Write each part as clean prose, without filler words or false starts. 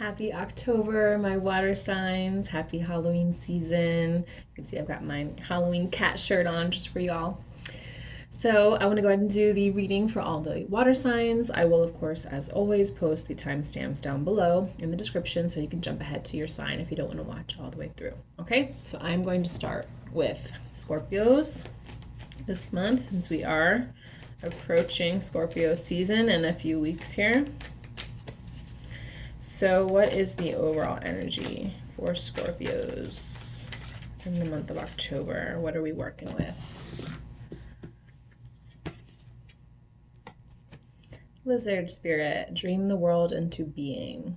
Happy October, my water signs. Happy Halloween season. You can see I've got my Halloween cat shirt on just for y'all. So I want to go ahead and do the reading for all the water signs. I will, of course, as always, post the timestamps down below in the description so you can jump ahead to your sign if you don't want to watch all the way through. Okay, so I'm going to start with Scorpios this month since we are approaching Scorpio season in a few weeks here. So what is the overall energy for Scorpios in the month of October? What are we working with? Lizard Spirit, dream the world into being.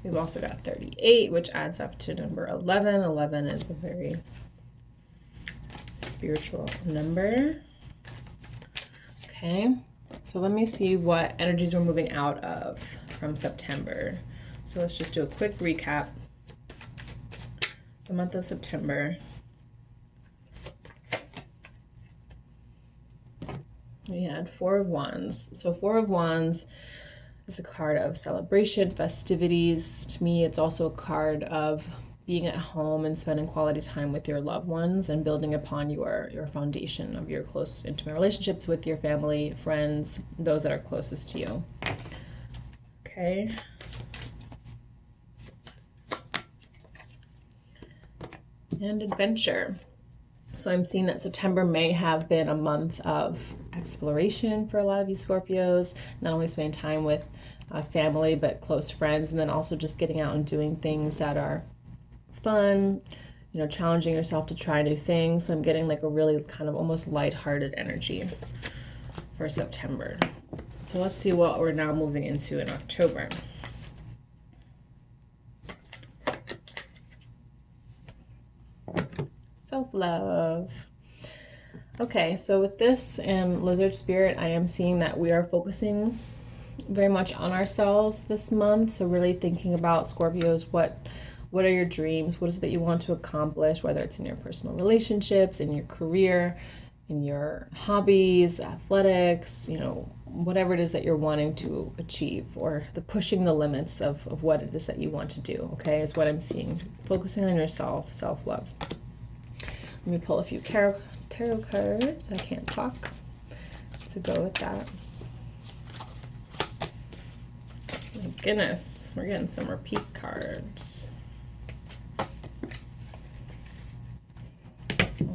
We've also got 38, which adds up to number 11. 11 is a very spiritual number. Okay. So let me see what energies we're moving out of from September. So let's just do a quick recap. The month of September. We had Four of Wands. So Four of Wands is a card of celebration, festivities. To me, it's also a card of being at home and spending quality time with your loved ones and building upon your foundation of your close, intimate relationships with your family, friends, those that are closest to you. Okay. And adventure. So I'm seeing that September may have been a month of exploration for a lot of you Scorpios, not only spending time with family, but close friends, and then also just getting out and doing things that are fun, you know, challenging yourself to try new things. So I'm getting like a really kind of almost lighthearted energy for September. So let's see what we're now moving into in October. Self-love. Okay, so with this and Lizard Spirit, I am seeing that we are focusing very much on ourselves this month. So really thinking about Scorpios, what are your dreams? What is it that you want to accomplish, whether it's in your personal relationships, in your career, in your hobbies, athletics, you know, whatever it is that you're wanting to achieve, or the pushing the limits of what it is that you want to do, okay, is what I'm seeing. Focusing on yourself, self-love. Let me pull a few tarot cards. I can't talk to go with that. My goodness, we're getting some repeat cards.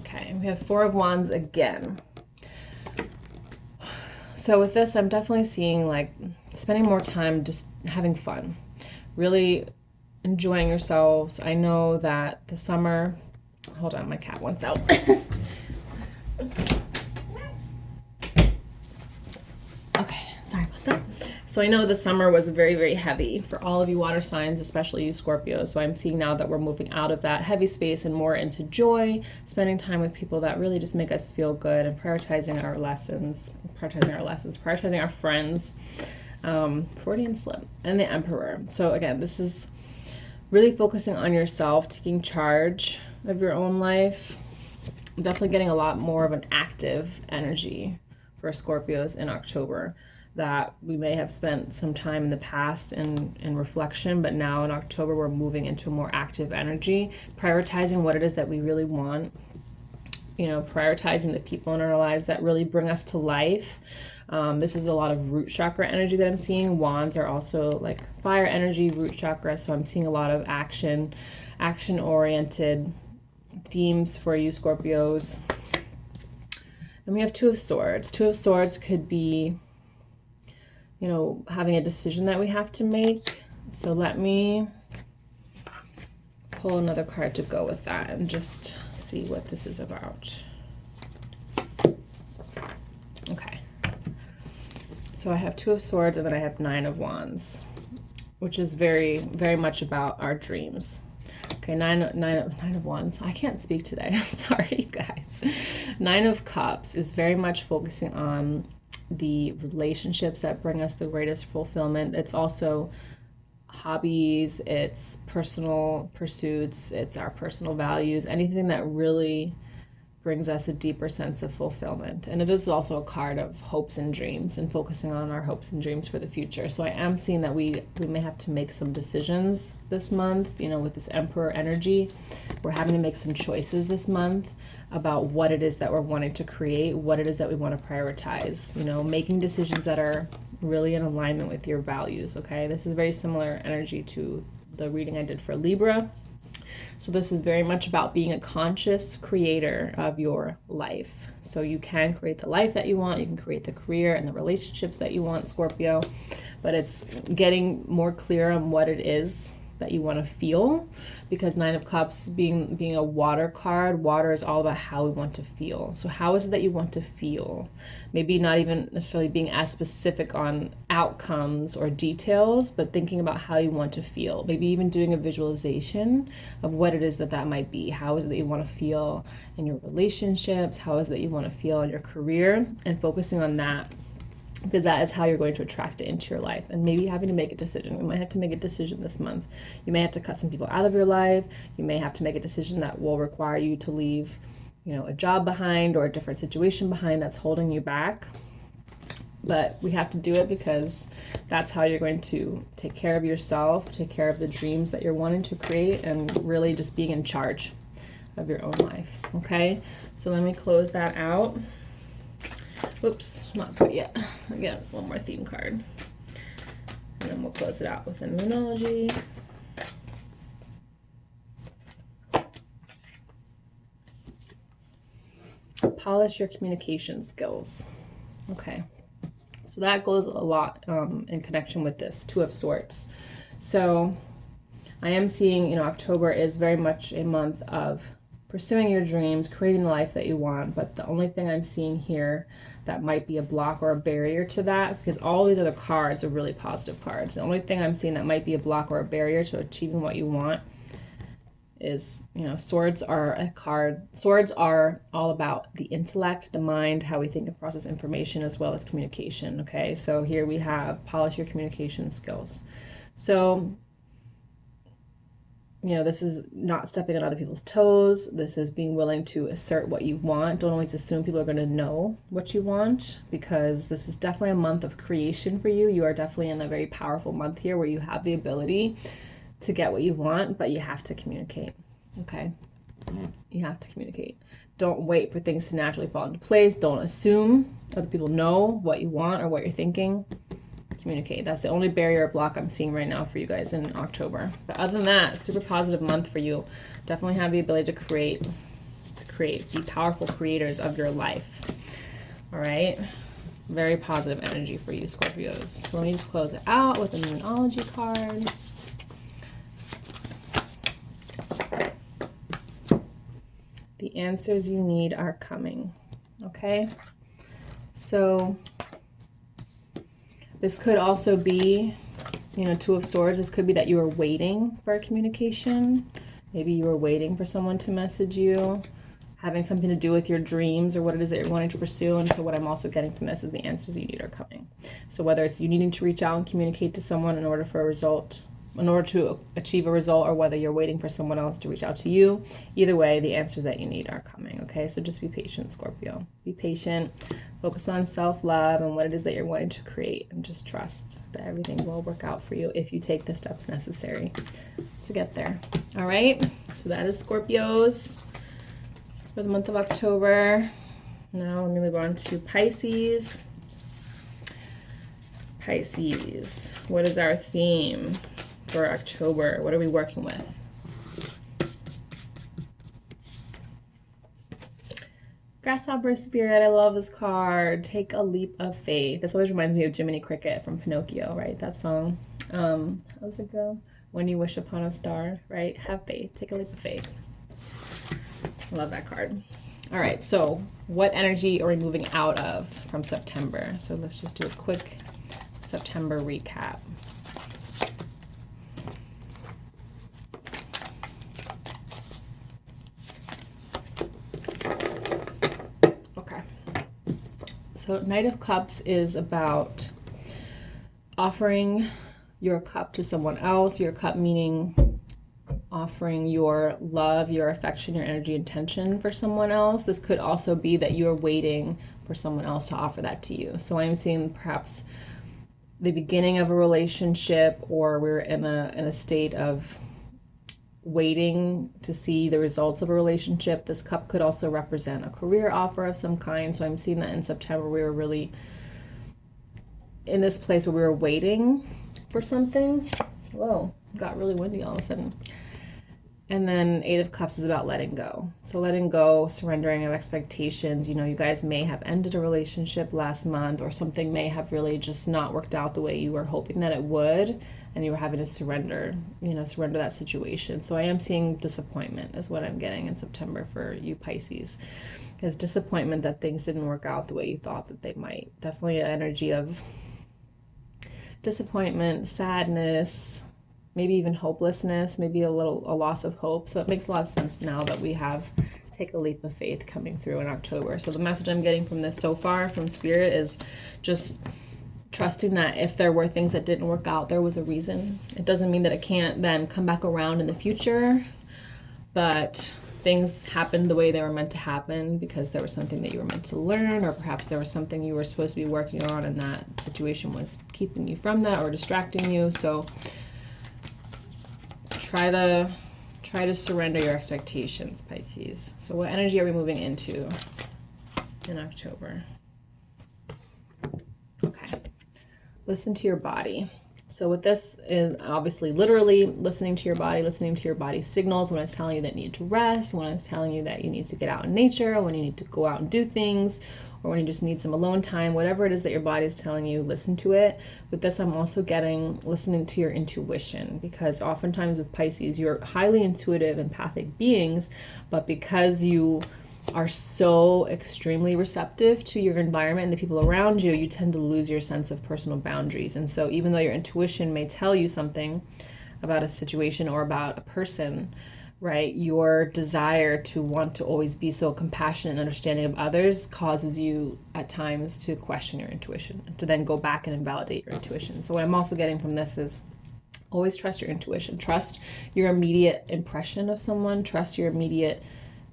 Okay, we have Four of Wands again. So with this, I'm definitely seeing like spending more time just having fun, really enjoying yourselves. I know that the summer, hold on, my cat wants out. Okay, sorry about that. So I know the summer was very, very heavy for all of you water signs, especially you Scorpios. So I'm seeing now that we're moving out of that heavy space and more into joy, spending time with people that really just make us feel good, and prioritizing our lessons, prioritizing our friends. Freudian slip. And the Emperor. So again, this is really focusing on yourself, taking charge of your own life. I'm definitely getting a lot more of an active energy for Scorpios in October, that we may have spent some time in the past in reflection, but now in October we're moving into a more active energy, prioritizing what it is that we really want, you know, prioritizing the people in our lives that really bring us to life. This is a lot of root chakra energy that I'm seeing. Wands are also like fire energy, root chakra, so I'm seeing a lot of action-oriented themes for you Scorpios. And we have Two of Swords. Two of Swords could be, you know, having a decision that we have to make. So let me pull another card to go with that and just see what this is about. Okay. So I have Two of Swords, and then I have Nine of Wands, which is very, very much about our dreams. Okay, nine of Wands. I can't speak today. I'm sorry, you guys. Nine of Cups is very much focusing on the relationships that bring us the greatest fulfillment. It's also hobbies, it's personal pursuits, it's our personal values, anything that really brings us a deeper sense of fulfillment. And it is also a card of hopes and dreams and focusing on our hopes and dreams for the future. So I am seeing that we may have to make some decisions this month, you know, with this Emperor energy. We're having to make some choices this month about what it is that we're wanting to create, what it is that we want to prioritize, you know, making decisions that are really in alignment with your values, okay? This is very similar energy to the reading I did for Libra. So this is very much about being a conscious creator of your life. So you can create the life that you want, you can create the career and the relationships that you want, Scorpio, but it's getting more clear on what it is that you want to feel, because Nine of Cups being a water card, water is all about how we want to feel. So how is it that you want to feel? Maybe not even necessarily being as specific on outcomes or details, but thinking about how you want to feel. Maybe even doing a visualization of what it is that might be. How is it that you want to feel in your relationships? How is it that you want to feel in your career? And focusing on that, because that is how you're going to attract it into your life. And maybe having to make a decision. You might have to make a decision this month. You may have to cut some people out of your life. You may have to make a decision that will require you to leave, you know, a job behind or a different situation behind that's holding you back. But we have to do it because that's how you're going to take care of yourself, take care of the dreams that you're wanting to create, and really just being in charge of your own life. Okay, so let me close that out. Whoops, not quite yet. Again, one more theme card. And then we'll close it out with a Moonology. Polish your communication skills. Okay, so that goes a lot in connection with this Two of Swords. So I am seeing, you know, October is very much a month of pursuing your dreams, creating the life that you want. But the only thing I'm seeing here that might be a block or a barrier to that, because all these other cards are really positive cards. The only thing I'm seeing that might be a block or a barrier to achieving what you want is, you know, swords are a card. Swords are all about the intellect, the mind, how we think and process information, as well as communication. Okay, so here we have polish your communication skills. So, you know, this is not stepping on other people's toes. This is being willing to assert what you want. Don't always assume people are going to know what you want, because this is definitely a month of creation for you. You are definitely in a very powerful month here where you have the ability to get what you want, but you have to communicate. Okay, you have to communicate. Don't wait for things to naturally fall into place. Don't assume other people know what you want or what you're thinking. Communicate. That's the only barrier or block I'm seeing right now for you guys in October. But other than that, super positive month for you. Definitely have the ability to create, be powerful creators of your life. All right, very positive energy for you, Scorpios. So let me just close it out with a Moonology card. The answers you need are coming. Okay, so this could also be, you know, Two of Swords. This could be that you are waiting for a communication. Maybe you are waiting for someone to message you, having something to do with your dreams or what it is that you're wanting to pursue. And so what I'm also getting from this is the answers you need are coming. So whether it's you needing to reach out and communicate to someone in order for a result, in order to achieve a result, or whether you're waiting for someone else to reach out to you, either way, the answers that you need are coming. Okay, so just be patient, Scorpio. Be patient. Focus on self-love and what it is that you're wanting to create, and just trust that everything will work out for you if you take the steps necessary to get there. All right, so that is Scorpios for the month of October. Now let me move on to Pisces. Pisces, what is our theme for October? What are we working with? Grasshopper Spirit, I love this card. Take a leap of faith. This always reminds me of Jiminy Cricket from Pinocchio, right? That song. How does it go? When you wish upon a star, right? Have faith. Take a leap of faith. I love that card. All right, so what energy are we moving out of from September? So let's just do a quick September recap. So Knight of Cups is about offering your cup to someone else. Your cup meaning offering your love, your affection, your energy, intention for someone else. This could also be that you're waiting for someone else to offer that to you. So I'm seeing perhaps the beginning of a relationship, or we're in a state of waiting to see the results of a relationship. This cup could also represent a career offer of some kind. So I'm seeing that in September we were really in this place where we were waiting for something. Whoa, got really windy all of a sudden. And then Eight of Cups is about letting go. So letting go, surrendering of expectations. You know, you guys may have ended a relationship last month, or something may have really just not worked out the way you were hoping that it would, and you were having to surrender, you know, surrender that situation. So I am seeing disappointment is what I'm getting in September for you Pisces. Is disappointment that things didn't work out the way you thought that they might. Definitely an energy of disappointment, sadness, maybe even hopelessness, maybe a loss of hope. So it makes a lot of sense now that we have Take a Leap of Faith coming through in October. So the message I'm getting from this so far from Spirit is just trusting that if there were things that didn't work out, there was a reason. It doesn't mean that it can't then come back around in the future, but things happened the way they were meant to happen because there was something that you were meant to learn, or perhaps there was something you were supposed to be working on and that situation was keeping you from that or distracting you. So try to surrender your expectations, Pisces. So what energy are we moving into in October? Okay. Listen to your body. So with this is obviously literally listening to your body signals, when it's telling you that you need to rest, when it's telling you that you need to get out in nature, when you need to go out and do things, or when you just need some alone time, whatever it is that your body is telling you, listen to it. With this, I'm also getting listening to your intuition, because oftentimes with Pisces, you're highly intuitive, empathic beings, but because you are so extremely receptive to your environment and the people around you, you tend to lose your sense of personal boundaries. And so even though your intuition may tell you something about a situation or about a person, right, your desire to want to always be so compassionate and understanding of others causes you at times to question your intuition, to then go back and invalidate your intuition. So what I'm also getting from this is always trust your intuition. Trust your immediate impression of someone. Trust your immediate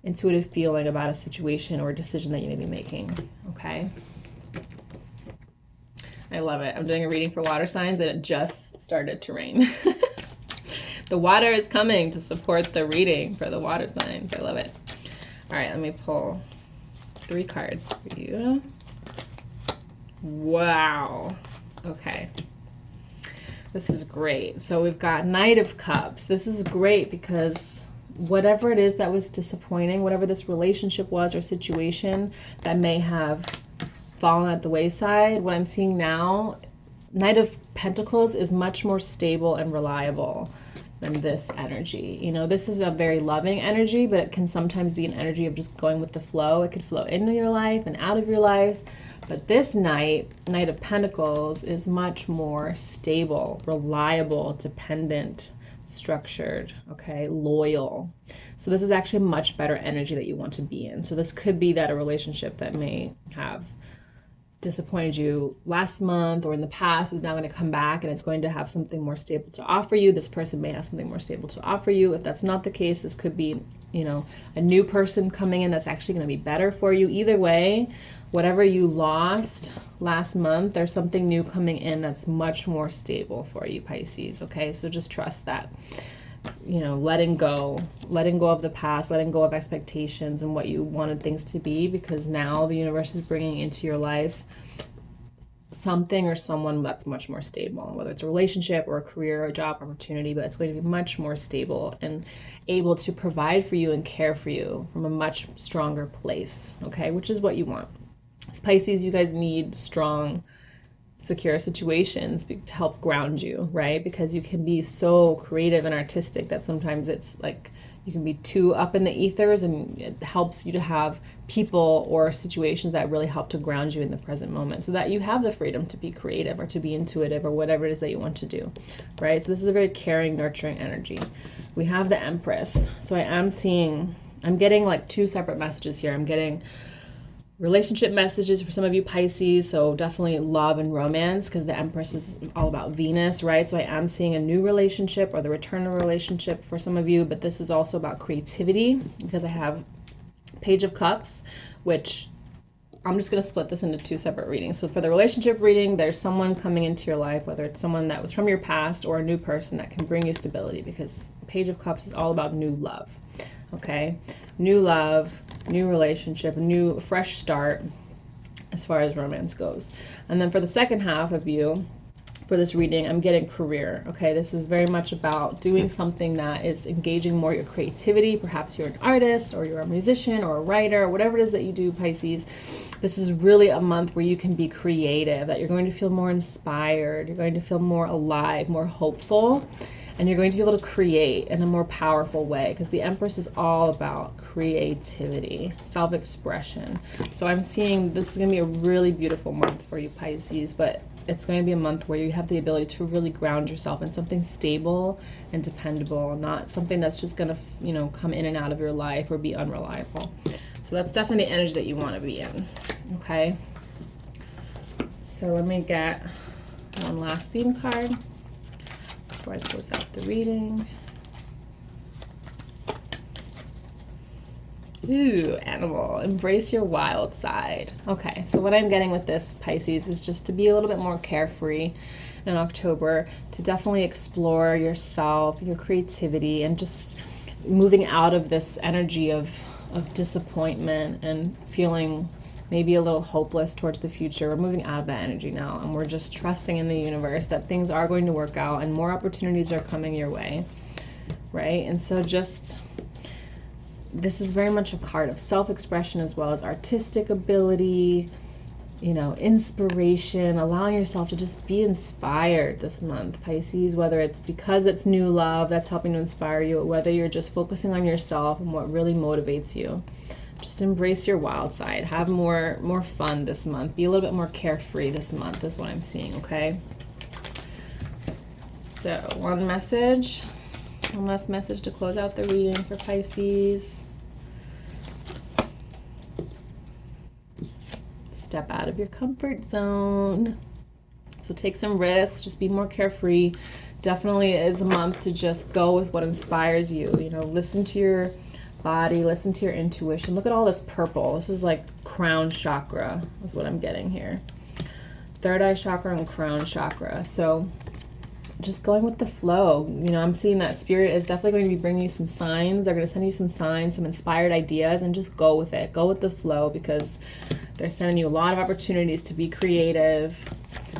intuitive feeling about a situation or a decision that you may be making. Okay. I love it. I'm doing a reading for water signs and it just started to rain. The water is coming to support the reading for the water signs. I love it. All right, let me pull 3 cards for you. Wow. Okay. This is great. So we've got Knight of Cups. This is great because whatever it is that was disappointing, whatever this relationship was or situation that may have fallen at the wayside, what I'm seeing now, Knight of Pentacles is much more stable and reliable than this energy. You know, this is a very loving energy, but it can sometimes be an energy of just going with the flow. It could flow into your life and out of your life. But this Knight of Pentacles, is much more stable, reliable, dependent, structured, okay, loyal. So this is actually a much better energy that you want to be in. So this could be that a relationship that may have disappointed you last month or in the past is now going to come back and it's going to have something more stable to offer you. This person may have something more stable to offer you. If that's not the case, this could be, you know, a new person coming in that's actually going to be better for you. Either way, whatever you lost last month, there's something new coming in that's much more stable for you, Pisces. Okay, so just trust that, you know, letting go of the past, letting go of expectations and what you wanted things to be, because now the universe is bringing into your life something or someone that's much more stable, whether it's a relationship or a career or a job opportunity, but it's going to be much more stable and able to provide for you and care for you from a much stronger place, okay, which is what you want. As Pisces, you guys need strong, secure situations to help ground you, right? Because you can be so creative and artistic that sometimes it's like you can be too up in the ethers, and it helps you to have people or situations that really help to ground you in the present moment so that you have the freedom to be creative or to be intuitive or whatever it is that you want to do, right? So this is a very caring, nurturing energy. We have the Empress. So I'm getting like 2 separate messages here. I'm getting relationship messages for some of you Pisces, so definitely love and romance, because the Empress is all about Venus, right? So I am seeing a new relationship or the return of a relationship for some of you, but this is also about creativity, because I have Page of Cups, which I'm just going to split this into two separate readings. So for the relationship reading, there's someone coming into your life, whether it's someone that was from your past or a new person that can bring you stability, because Page of Cups is all about new love. Okay, new love, new relationship, new fresh start as far as romance goes. And then for the second half of you, for this reading, I'm getting career. Okay, this is very much about doing something that is engaging more your creativity. Perhaps you're an artist or you're a musician or a writer, or whatever it is that you do, Pisces. This is really a month where you can be creative, that you're going to feel more inspired, you're going to feel more alive, more hopeful, and you're going to be able to create in a more powerful way, because the Empress is all about creativity, self-expression. So I'm seeing this is going to be a really beautiful month for you, Pisces, but it's going to be a month where you have the ability to really ground yourself in something stable and dependable, not something that's just going to, you know, come in and out of your life or be unreliable. So that's definitely the energy that you want to be in. Okay. So let me get one last theme card before I close out the reading. Ooh, animal, embrace your wild side. Okay, so what I'm getting with this, Pisces, is just to be a little bit more carefree in October, to definitely explore yourself, your creativity, and just moving out of this energy of disappointment and feeling maybe a little hopeless towards the future. We're moving out of that energy now, and we're just trusting in the universe that things are going to work out and more opportunities are coming your way, right? And so just, this is very much a card of self-expression as well as artistic ability, you know, inspiration, allowing yourself to just be inspired this month, Pisces, whether it's because it's new love that's helping to inspire you, or whether you're just focusing on yourself and what really motivates you. Just embrace your wild side. Have more fun this month. Be a little bit more carefree this month is what I'm seeing, okay? So one last message to close out the reading for Pisces. Step out of your comfort zone. So take some risks, just be more carefree. Definitely is a month to just go with what inspires you. You know, listen to your body, listen to your intuition. Look at all this purple. This is like crown chakra is what I'm getting here. Third eye chakra and crown chakra. So just going with the flow. You know, I'm seeing that Spirit is definitely going to be bringing you some signs. They're going to send you some signs, some inspired ideas, and just go with it. Go with the flow, because they're sending you a lot of opportunities to be creative,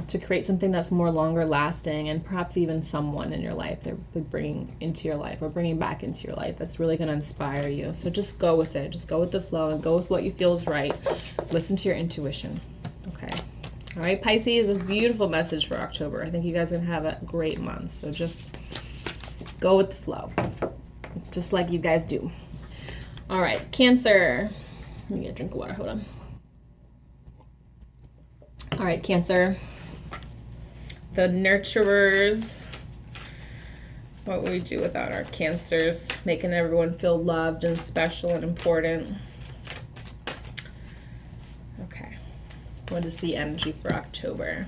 to create something that's more longer lasting, and perhaps even someone in your life they're bringing into your life or bringing back into your life that's really going to inspire you. So just go with it. Just go with the flow and go with what you feel is right. Listen to your intuition. Okay. All right, Pisces, a beautiful message for October. I think you guys are going to have a great month. So just go with the flow, just like you guys do. All right, Cancer. Let me get a drink of water. Hold on. All right, Cancer. The nurturers. What would we do without our Cancers? Making everyone feel loved and special and important. Okay. What is the energy for October?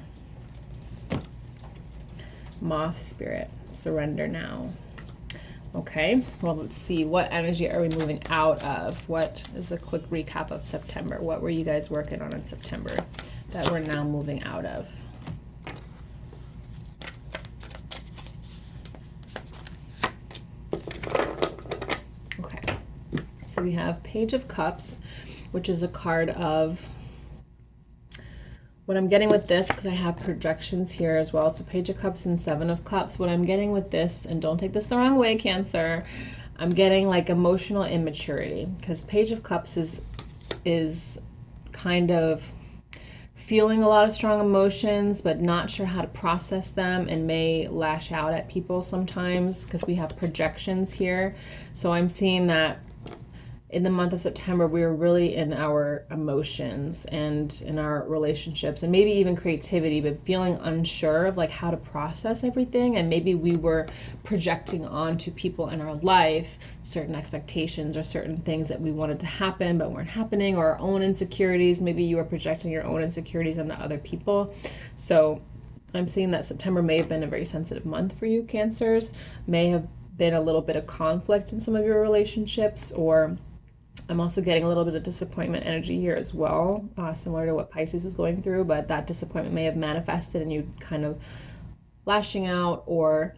Moth spirit. Surrender now. Okay. Well, let's see. What energy are we moving out of? What is a quick recap of September? What were you guys working on in September that we're now moving out of? Okay, so we have Page of Cups, which is a card of what I'm getting with this, because I have projections here as well. So Page of Cups and Seven of Cups. What I'm getting with this, and don't take this the wrong way, Cancer, I'm getting like emotional immaturity, because Page of Cups is kind of feeling a lot of strong emotions, but not sure how to process them, and may lash out at people sometimes, because we have projections here. So I'm seeing that in the month of September, we were really in our emotions and in our relationships and maybe even creativity, but feeling unsure of like how to process everything. And maybe we were projecting onto people in our life certain expectations or certain things that we wanted to happen but weren't happening, or our own insecurities. Maybe you were projecting your own insecurities onto other people. So I'm seeing that September may have been a very sensitive month for you, Cancers. May have been a little bit of conflict in some of your relationships, or I'm also getting a little bit of disappointment energy here as well, similar to what Pisces was going through, but that disappointment may have manifested in you kind of lashing out or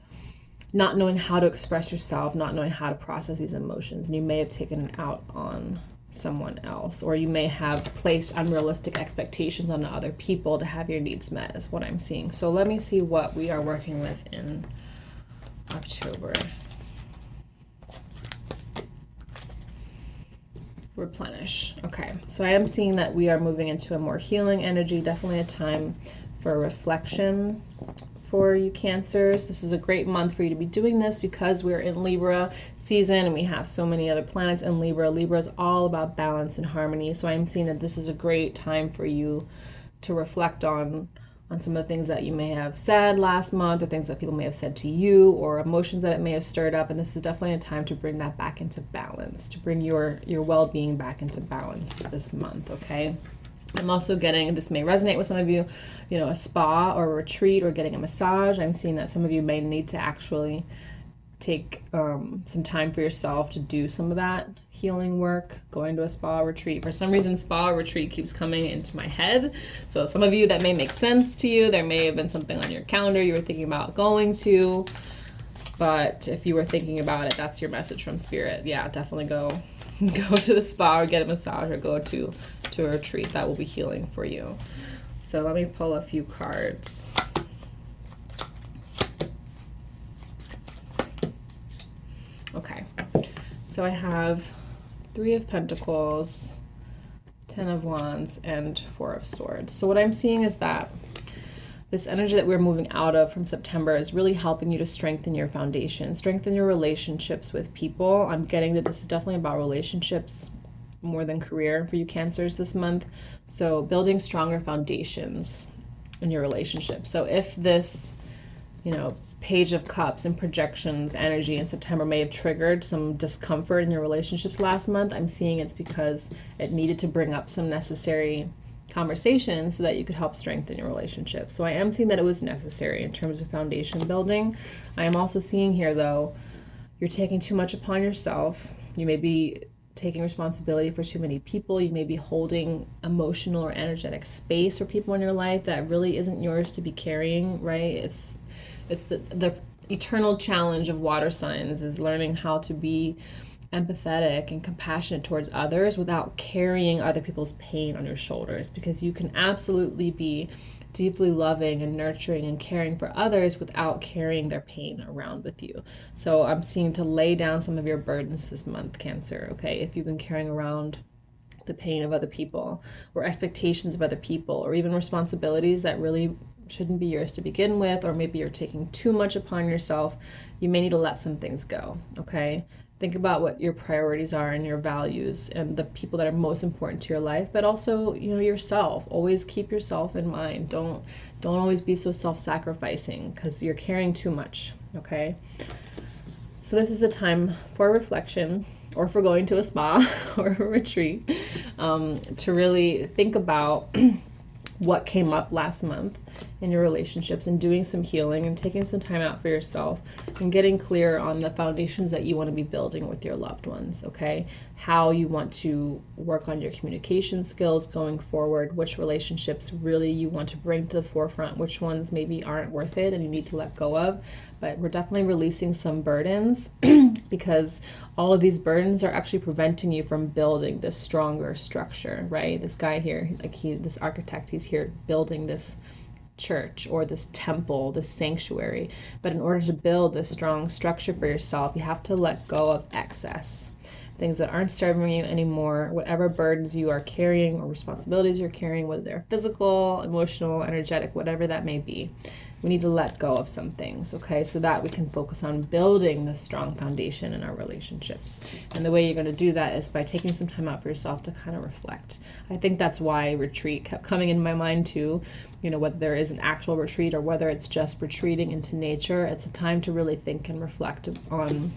not knowing how to express yourself, not knowing how to process these emotions, and you may have taken it out on someone else, or you may have placed unrealistic expectations on other people to have your needs met, is what I'm seeing. So let me see what we are working with in October. Replenish. Okay, so I am seeing that we are moving into a more healing energy, definitely a time for reflection for you, Cancers. This is a great month for you to be doing this because we're in Libra season and we have so many other planets in Libra. Libra is all about balance and harmony, so I'm seeing that this is a great time for you to reflect on some of the things that you may have said last month, or things that people may have said to you, or emotions that it may have stirred up. And this is definitely a time to bring that back into balance, to bring your well-being back into balance this month, okay? I'm also getting, this may resonate with some of you, you know, a spa or a retreat or getting a massage. I'm seeing that some of you may need to actually take some time for yourself to do some of that healing work, going to a spa retreat. For some reason, spa retreat keeps coming into my head. So some of you, that may make sense to you. There may have been something on your calendar you were thinking about going to, but if you were thinking about it, that's your message from Spirit. Yeah, definitely go to the spa or get a massage or go to a retreat. That will be healing for you. So let me pull a few cards. Okay, so I have 3 of Pentacles, 10 of Wands, and 4 of Swords. So what I'm seeing is that this energy that we're moving out of from September is really helping you to strengthen your foundation, strengthen your relationships with people. I'm getting that this is definitely about relationships more than career for you, Cancers, this month. So building stronger foundations in your relationship. So if this, you know, Page of Cups and projections energy in September may have triggered some discomfort in your relationships last month, I'm seeing it's because it needed to bring up some necessary conversations so that you could help strengthen your relationship. So I am seeing that it was necessary in terms of foundation building. I am also seeing here, though, you're taking too much upon yourself. You may be taking responsibility for too many people. You may be holding emotional or energetic space for people in your life that really isn't yours to be carrying, right? It's the eternal challenge of water signs, is learning how to be empathetic and compassionate towards others without carrying other people's pain on your shoulders, because you can absolutely be deeply loving and nurturing and caring for others without carrying their pain around with you. So I'm seeing to lay down some of your burdens this month, Cancer, okay? If you've been carrying around the pain of other people or expectations of other people, or even responsibilities that really shouldn't be yours to begin with, or maybe you're taking too much upon yourself, you may need to let some things go, okay? Think about what your priorities are and your values and the people that are most important to your life, but also, you know, yourself. Always keep yourself in mind. Don't always be so self-sacrificing, because you're carrying too much, okay? So this is the time for reflection, or for going to a spa or a retreat, to really think about what came up last month in your relationships, and doing some healing and taking some time out for yourself and getting clear on the foundations that you want to be building with your loved ones, okay? How you want to work on your communication skills going forward, which relationships really you want to bring to the forefront, which ones maybe aren't worth it and you need to let go of. But we're definitely releasing some burdens because all of these burdens are actually preventing you from building this stronger structure, right? This guy here, this architect, he's here building this church or this temple, this sanctuary. But in order to build a strong structure for yourself, you have to let go of excess, things that aren't serving you anymore, whatever burdens you are carrying or responsibilities you're carrying, whether they're physical, emotional, energetic, whatever that may be. We need to let go of some things, okay, so that we can focus on building this strong foundation in our relationships. And the way you're going to do that is by taking some time out for yourself to kind of reflect. I think that's why retreat kept coming in my mind too. You know, whether there is an actual retreat or whether it's just retreating into nature, it's a time to really think and reflect on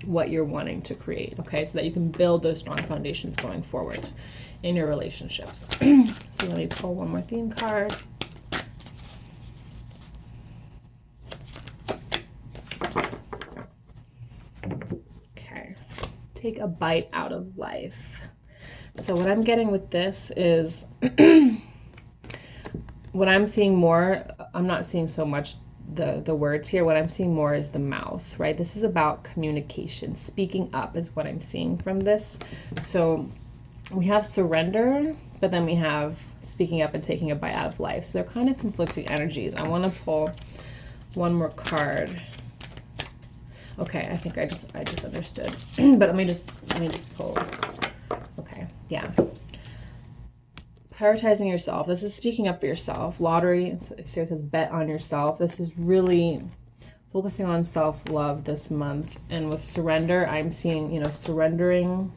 what you're wanting to create, okay, so that you can build those strong foundations going forward in your relationships. So let me pull one more theme card. Okay, take a bite out of life. So what I'm getting with this is what I'm seeing more, I'm not seeing so much the words here. What I'm seeing more is the mouth, right? This is about communication. Speaking up is what I'm seeing from this. So we have surrender, but then we have speaking up and taking a bite out of life. So they're kind of conflicting energies. I want to pull one more card. Okay, I think I just understood. But let me just pull. Okay, yeah. Prioritizing yourself. This is speaking up for yourself. Lottery, it says bet on yourself. This is really focusing on self-love this month. And with surrender, I'm seeing, you know, surrendering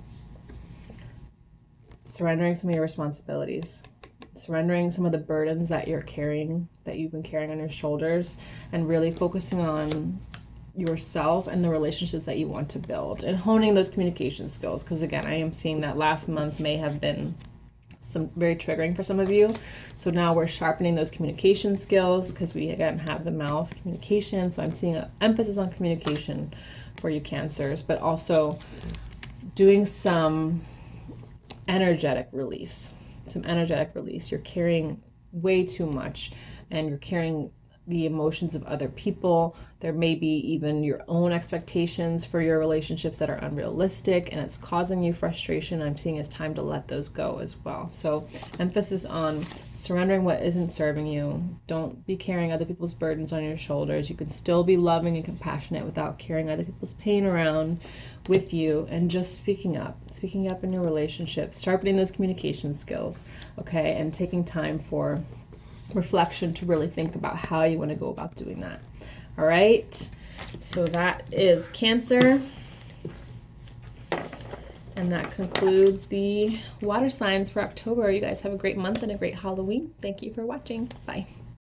some of your responsibilities, surrendering some of the burdens that you're carrying, that you've been carrying on your shoulders, and really focusing on yourself and the relationships that you want to build, and honing those communication skills. Because again, I am seeing that last month may have been some very triggering for some of you. So now we're sharpening those communication skills, because we again have the mouth communication. So I'm seeing an emphasis on communication for you Cancers, but also doing some energetic release. You're carrying way too much, and you're carrying the emotions of other people. There may be even your own expectations for your relationships that are unrealistic, and it's causing you frustration. I'm seeing it's time to let those go as well. So emphasis on surrendering what isn't serving you. Don't be carrying other people's burdens on your shoulders. You can still be loving and compassionate without carrying other people's pain around with you, and just speaking up in your relationships, sharpening those communication skills, okay, and taking time for reflection to really think about how you want to go about doing that. All right, so that is Cancer, and that concludes the water signs for October. You guys have a great month and a great Halloween. Thank you for watching. Bye.